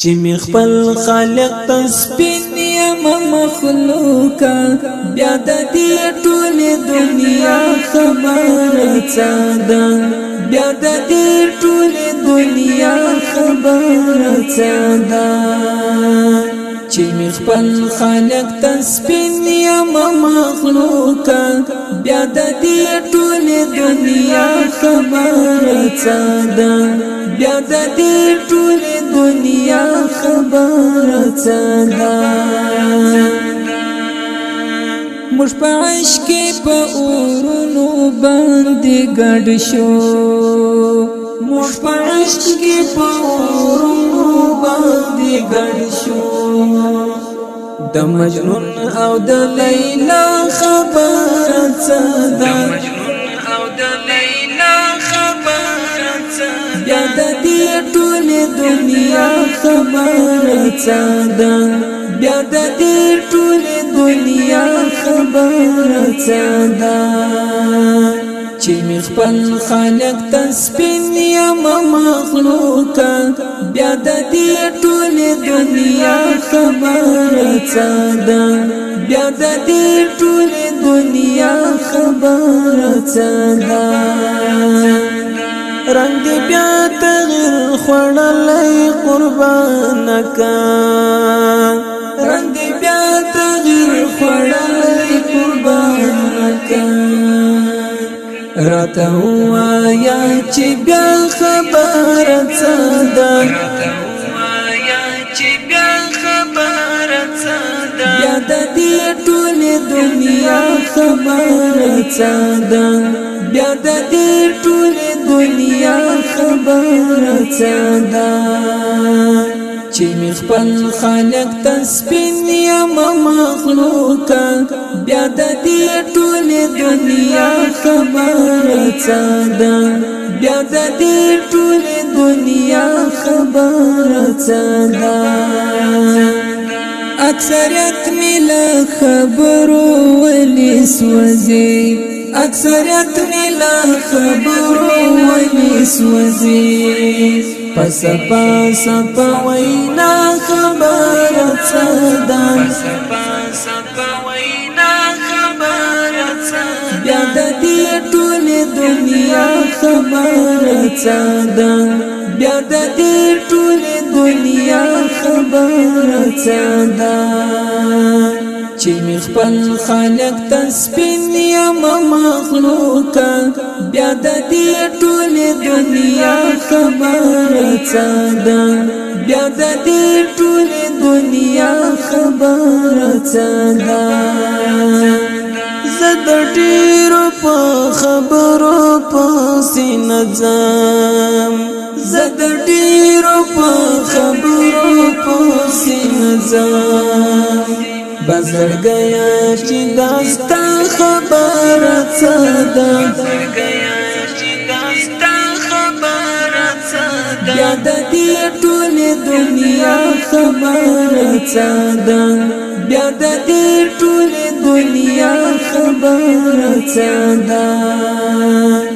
چې می خپل خالق تسبین یم مخلوقا بیا د دې ټول دنیا خبره څه ده بیا د دې ټول دنیا خبره څه ده چې می خپل خالق تسبین یم مخلوقا بیا د دې ټول دنیا خبره څه ده بیا د دې ټول دنیا خبره څه ده موږ په عشق په اورونو باندې ګډ شو موږ په عشق په اورونو باندې ګډ شو د مجنون او د لیلا خبره څه ده بیا د دې ټول دنیا خبره څه ده بیا د دې ټول دنیا خبره څه ده چې می خپل خالق تسبین یم مخلوقا بیا د دې ټول دنیا خبره څه ده بیا د دې ټول دنیا خبره څه ده رنگ دی بیا تغیر خوڑلی قربانکا رنگ دی بیا تغیر خوڑلی قربانکا راتا ہوا یا چی بیا خبر څه ده بیا د دې ټول دنیا خبره څه ده بیا د دې ټول دنیا خبره څه ده چې می خپل خالق تسبین یم مخلوقا بیا د دې ټول دنیا خبره څه ده بیا د دې ټول دنیا خبره څه ده اکثریت ملا خبرو ولی سوزی اکثریت ملا خبرو ولی سوزی پس وینا خبره څه ده بیا د دې ټول دنیا خبره څه ده بیا د دې ټول دنیا خبره څه ده چې می خپل خالق تسبین یم مخلوقا بیا د دې ټول دنیا خبره څه ده بیا د دې ټول دنیا خبره څه ده زه د ډېرو په خبرو پسې نه ځم زه د ډېرو په خبرو پسې نه ځم بزرګیا چې داستا خبره څه ده بیا د دې ټول دنیا خبره څه ده بیا د دې ټول دنیا خبره څه ده